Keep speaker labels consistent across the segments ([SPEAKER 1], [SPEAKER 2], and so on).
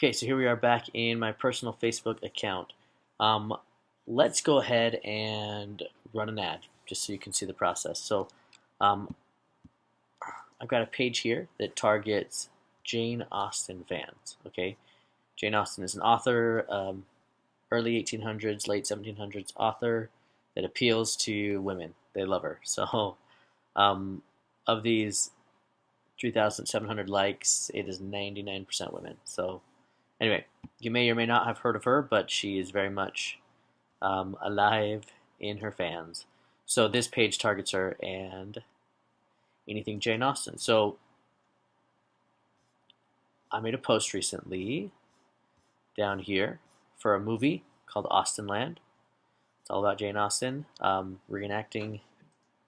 [SPEAKER 1] Okay, so here we are back in my personal Facebook account. Um, let's go ahead and run an ad just so you can see the process. So um, I've got a page here that targets Jane Austen fans. Okay, Jane Austen is an author, early 1800s, late 1700s author that appeals to women. They love her. So um, of these 3,700 likes, it is 99% women. So anyway, you may or may not have heard of her, but she is very much alive in her fans. So this page targets her and anything Jane Austen. So I made a post recently down here for a movie called Austenland. It's all about Jane Austen, reenacting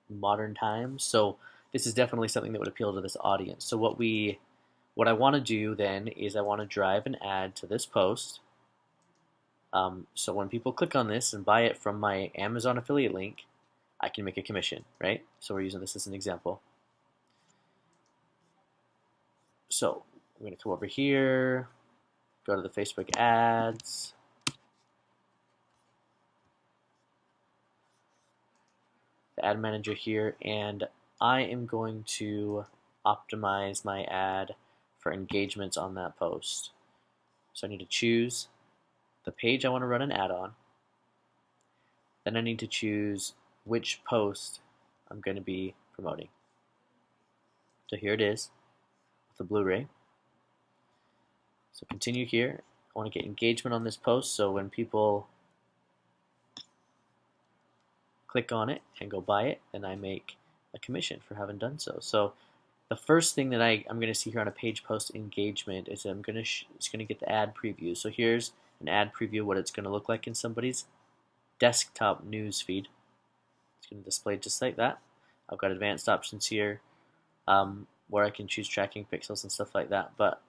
[SPEAKER 1] modern times. So this is definitely something that would appeal to this audience. So what I want to do then is I want to drive an ad to this post. So when people click on this and buy it from my Amazon affiliate link, I can make a commission, right? So we're using this as an example. So I'm going to come over here, go to the Facebook ads, the ad manager here, and I am going to optimize my ad for engagements on that post. So I need to choose the page I want to run an ad on. Then I need to choose which post I'm going to be promoting. So here it is, the Blu-ray. So continue here. I want to get engagement on this post, so when people click on it and go buy it, then I make a commission for having done so. So the first thing that I'm going to see here on a page post engagement is it's going to get the ad preview. So here's an ad preview of what it's going to look like in somebody's desktop news feed. It's going to display just like that. I've got advanced options here where I can choose tracking pixels and stuff like that, but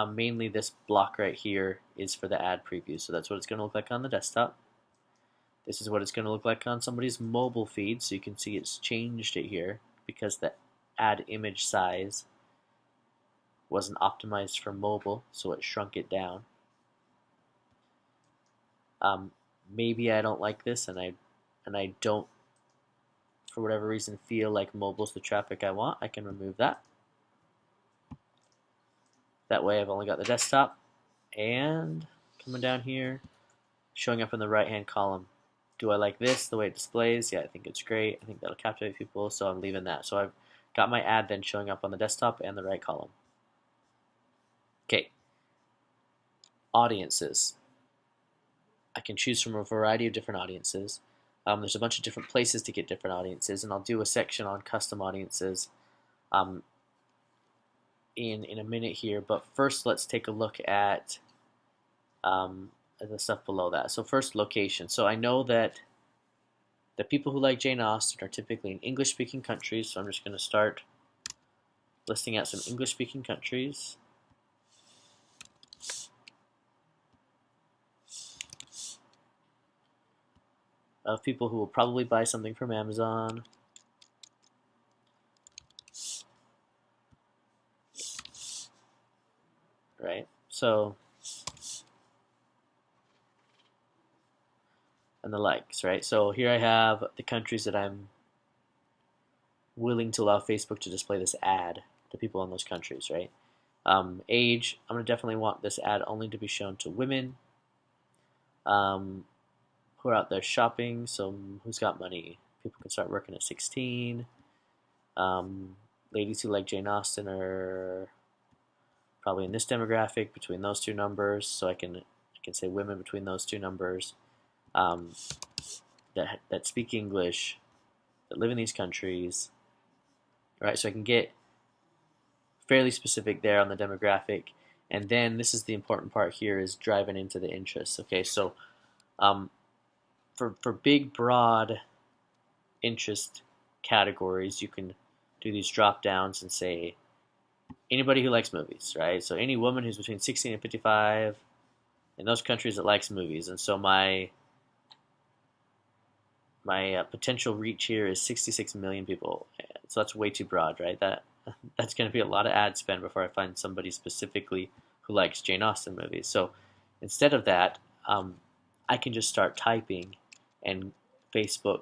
[SPEAKER 1] mainly this block right here is for the ad preview. So that's what it's going to look like on the desktop. This is what it's going to look like on somebody's mobile feed. So you can see it's changed it here because the ad image size wasn't optimized for mobile, so it shrunk it down. Maybe I don't like this, and I don't, for whatever reason, feel like mobile's the traffic I want. I can remove that. That way I've only got the desktop, and coming down here, showing up in the right-hand column. Do I like this, the way it displays? Yeah, I think it's great. I think that'll captivate people, so I'm leaving that. So I've got my ad then showing up on the desktop and the right column. Okay, audiences. I can choose from a variety of different audiences. There's a bunch of different places to get different audiences, and I'll do a section on custom audiences in a minute here. But first, let's take a look at the stuff below that. So first, location. So I know that the people who like Jane Austen are typically in English-speaking countries, so I'm just going to start listing out some English-speaking countries. Of people who will probably buy something from Amazon. Right? So, and the likes, right? So here I have the countries that I'm willing to allow Facebook to display this ad to people in those countries, right? Age, I'm going to definitely want this ad only to be shown to women who are out there shopping. So who's got money? People can start working at 16. Ladies who like Jane Austen are probably in this demographic between those two numbers. So I can say women between those two numbers that speak English, that live in these countries. Right, so I can get fairly specific there on the demographic, and then this is the important part here is driving into the interests. Okay, so for big broad interest categories, you can do these drop downs and say anybody who likes movies, right? So any woman who's between 16 and 55 in those countries that likes movies, and so my potential reach here is 66 million people. So that's way too broad, right? That's going to be a lot of ad spend before I find somebody specifically who likes Jane Austen movies. So instead of that, I can just start typing, and Facebook,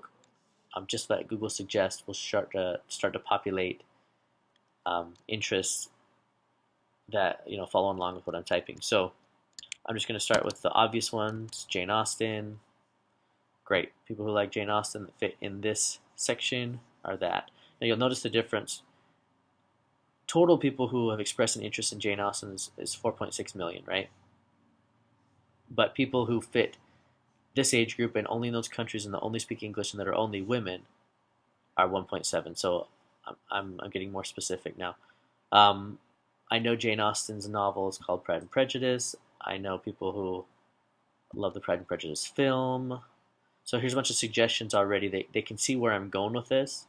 [SPEAKER 1] just like Google suggests, will start to populate interests that follow along with what I'm typing. So I'm just going to start with the obvious ones. Jane Austen, great. People who like Jane Austen that fit in this section are that. Now you'll notice the difference. Total people who have expressed an interest in Jane Austen is 4.6 million, right? But people who fit this age group and only in those countries and that only speak English and that are only women are 1.7. So I'm getting more specific now. I know Jane Austen's novel is called Pride and Prejudice. I know people who love the Pride and Prejudice film. So here's a bunch of suggestions already. They can see where I'm going with this,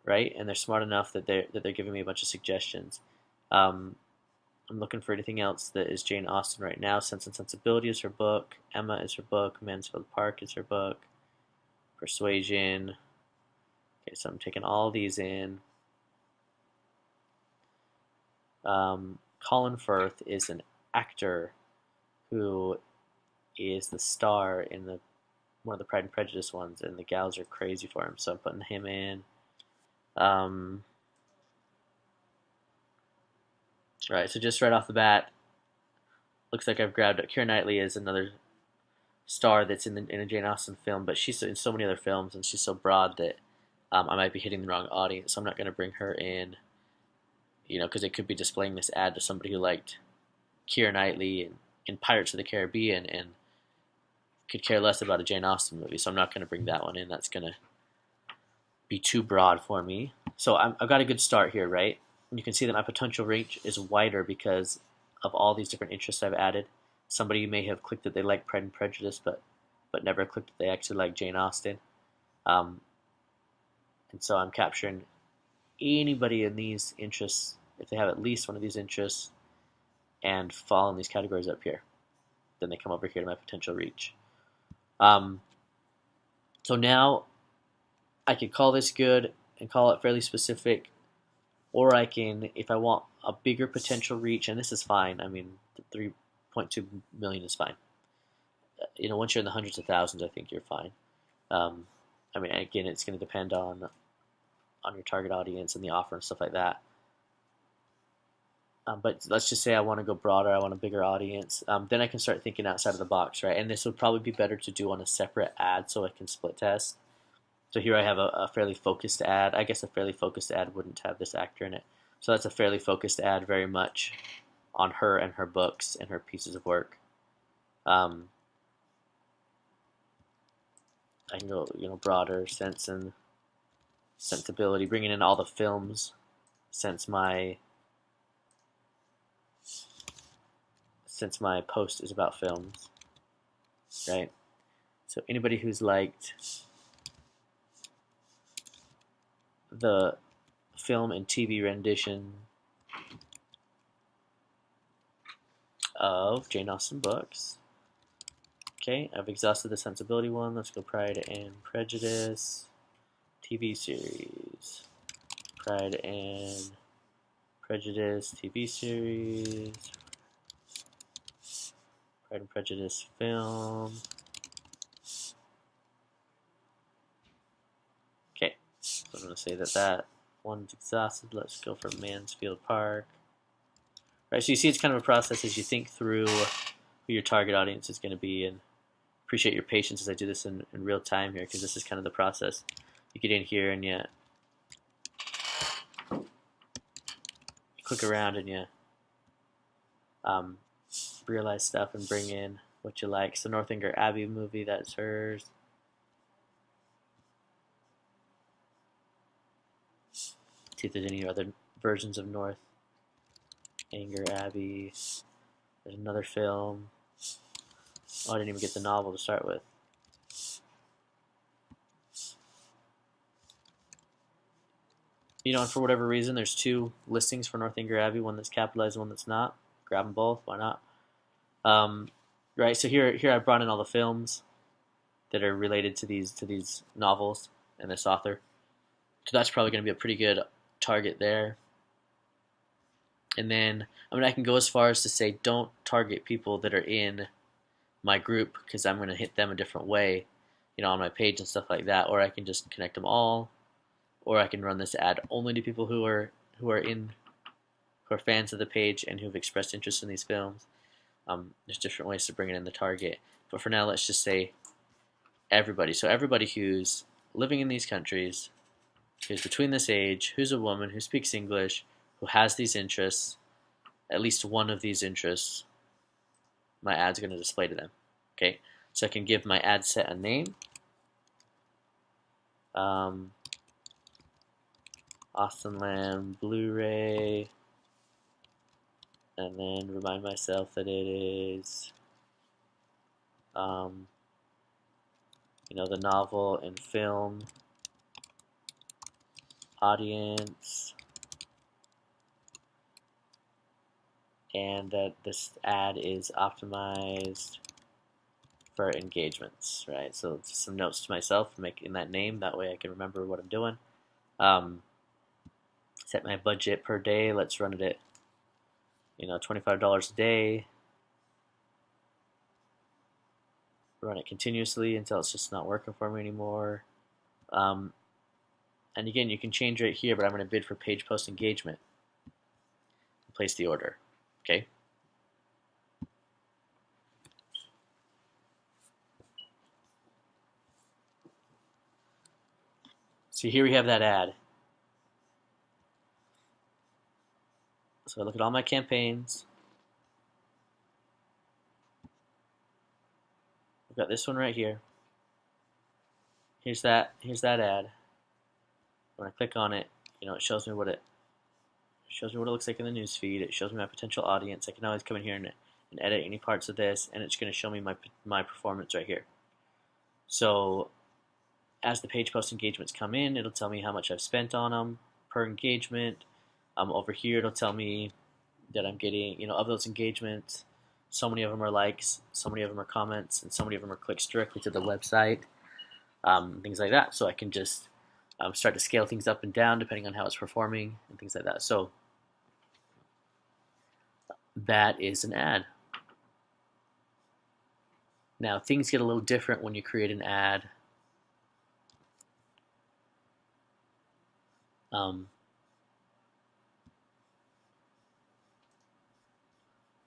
[SPEAKER 1] right? And they're smart enough that they're giving me a bunch of suggestions. I'm looking for anything else that is Jane Austen right now. Sense and Sensibility is her book. Emma is her book. Mansfield Park is her book. Persuasion. Okay, so I'm taking all these in. Colin Firth is an actor who is the star in one of the Pride and Prejudice ones, and the gals are crazy for him, so I'm putting him in. Right, so just right off the bat, looks like I've grabbed it. Keira Knightley is another star that's in a Jane Austen film, but she's in so many other films, and she's so broad that I might be hitting the wrong audience, so I'm not going to bring her in, because it could be displaying this ad to somebody who liked Keira Knightley in Pirates of the Caribbean and could care less about a Jane Austen movie, so I'm not going to bring that one in. That's going to be too broad for me. So I've got a good start here, right? And you can see that my potential reach is wider because of all these different interests I've added. Somebody may have clicked that they like Pride and Prejudice, but never clicked that they actually like Jane Austen. And so I'm capturing anybody in these interests, if they have at least one of these interests and fall in these categories up here. Then they come over here to my potential reach. So now I could call this good and call it fairly specific, or I can, if I want a bigger potential reach, and this is fine. I mean, 3.2 million is fine. Once you're in the hundreds of thousands, I think you're fine. I mean, again, it's going to depend on your target audience and the offer and stuff like that. But let's just say I want to go broader, I want a bigger audience. Then I can start thinking outside of the box, right? And this would probably be better to do on a separate ad so I can split test. So here I have a fairly focused ad. I guess a fairly focused ad wouldn't have this actor in it. So that's a fairly focused ad, very much on her and her books and her pieces of work. I can go, broader, Sense and Sensibility, bringing in all the films since my post is about films, right? So anybody who's liked the film and TV rendition of Jane Austen books. Okay, I've exhausted the Sensibility one. Let's go Pride and Prejudice TV series. Pride and Prejudice TV series. Pride and Prejudice film. Okay, so I'm going to say that one's exhausted. Let's go for Mansfield Park. Right, so you see it's kind of a process as you think through who your target audience is going to be, and appreciate your patience as I do this in real time here, because this is kind of the process. You get in here and you click around and you realize stuff and bring in what you like. So Northanger Abbey movie, that's hers. See if there's any other versions of Northanger Abbey. There's another film. Oh, I didn't even get the novel to start with. And for whatever reason, there's two listings for Northanger Abbey, one that's capitalized, one that's not. Grab them both, why not? Right, so here I brought in all the films that are related to these novels and this author. So that's probably going to be a pretty good target there. And then I can go as far as to say don't target people that are in my group because I'm going to hit them a different way, on my page and stuff like that. Or I can just connect them all, or I can run this ad only to people who are fans of the page and who've expressed interest in these films. There's different ways to bring it in the target, but for now, let's just say everybody. So everybody who's living in these countries, who's between this age, who's a woman, who speaks English, who has these interests, at least one of these interests, my ad's going to display to them. Okay, so I can give my ad set a name. Austenland Blu-ray, and then remind myself that it is, the novel and film audience, and that this ad is optimized for engagements, right? So just some notes to myself, making that name, that way I can remember what I'm doing. Set my budget per day, let's run it at, $25 a day. Run it continuously until it's just not working for me anymore. And again, you can change right here, but I'm going to bid for page post engagement. Place the order. Okay. So here we have that ad. So I look at all my campaigns. I've got this one right here. Here's that ad. When I click on it, it shows me what it looks like in the news feed. It shows me my potential audience. I can always come in here and edit any parts of this, and it's going to show me my performance right here. So as the page post engagements come in, it'll tell me how much I've spent on them per engagement. Over here, it'll tell me that I'm getting, of those engagements, so many of them are likes, so many of them are comments, and so many of them are clicks directly to the website, things like that. So I can just start to scale things up and down depending on how it's performing and things like that. So that is an ad. Now things get a little different when you create an ad.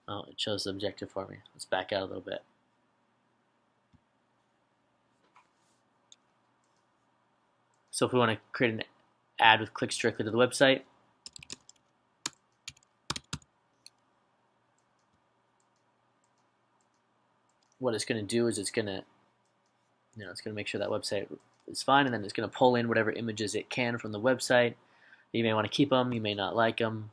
[SPEAKER 1] Oh, it shows the objective for me. Let's back out a little bit. So if we want to create an ad with clicks directly to the website, what it's going to do is it's going to make sure that website is fine, and then it's going to pull in whatever images it can from the website. You may want to keep them, you may not like them,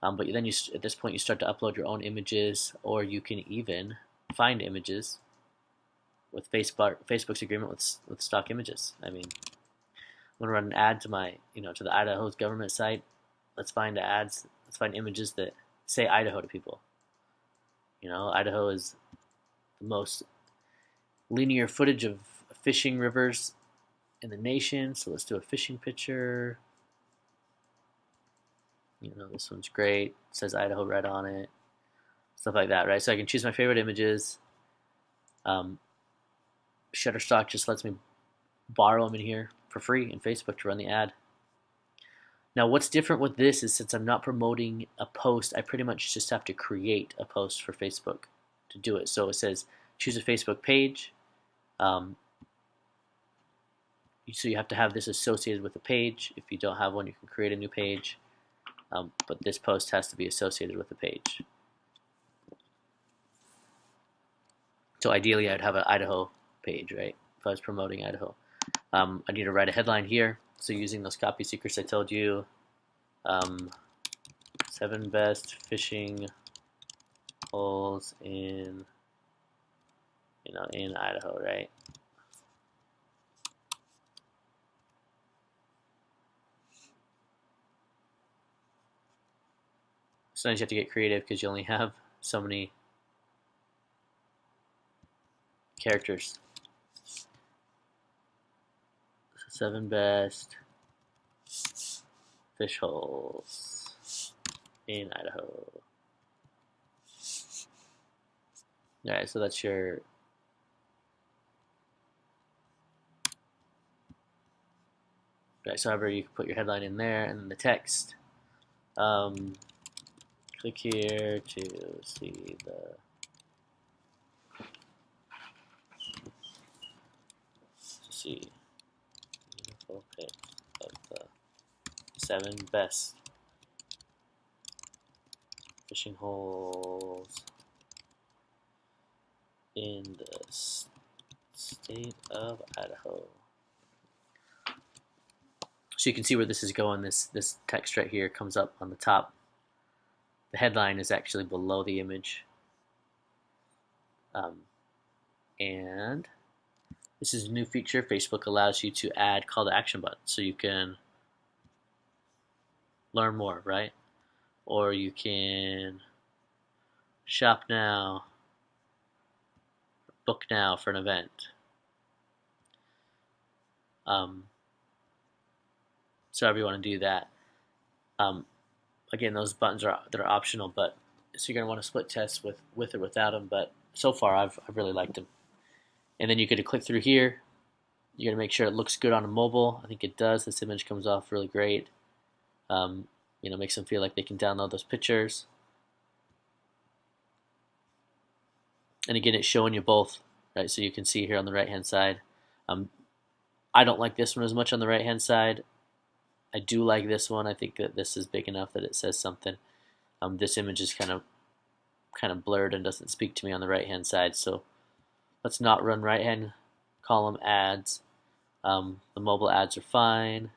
[SPEAKER 1] but then at this point you start to upload your own images, or you can even find images with Facebook's agreement with stock images. I mean, I'm gonna run an ad to my to the Idaho's government site. Let's find images that say Idaho to people. Idaho is the most linear footage of fishing rivers in the nation, so let's do a fishing picture. This one's great. It says Idaho right on it. Stuff like that, right? So I can choose my favorite images. Shutterstock just lets me borrow them in here for free in Facebook to run the ad. Now what's different with this is, since I'm not promoting a post, I pretty much just have to create a post for Facebook to do it. So it says choose a Facebook page. So you have to have this associated with the page. If you don't have one, you can create a new page. But this post has to be associated with the page. So ideally, I'd have an Idaho page, right? If I was promoting Idaho. I need to write a headline here. So using those copy secrets I told you, 7 best fishing holes in Idaho, right? Sometimes you have to get creative because you only have so many characters. 7 best fish holes in Idaho. Alright, so that's your right, so however you can put your headline in there and then the text. Click here to see the beautiful pics of the 7 best fishing holes in the state of Idaho. So you can see where this is going. This text right here comes up on the top. The headline is actually below the image. And this is a new feature. Facebook allows you to add call to action buttons, so you can learn more, right? Or you can shop now, book now for an event. So however you want to do that. Again, those buttons they're optional, but so you're gonna want to split test with or without them. But so far, I've really liked them. And then you get to click through here. You're gonna make sure it looks good on a mobile. I think it does. This image comes off really great. Makes them feel like they can download those pictures. And again, it's showing you both, right? So you can see here on the right-hand side. I don't like this one as much on the right-hand side. I do like this one. I think that this is big enough that it says something. This image is kind of blurred and doesn't speak to me on the right-hand side. So let's not run right-hand column ads. The mobile ads are fine.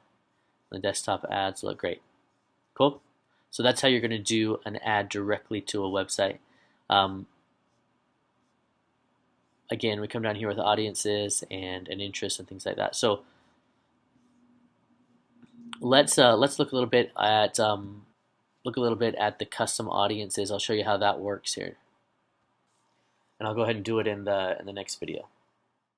[SPEAKER 1] The desktop ads look great. Cool. So that's how you're going to do an ad directly to a website. Again, we come down here with audiences and an interest and things like that. So let's look a little bit at the custom audiences. I'll show you how that works here, and I'll go ahead and do it in the next video.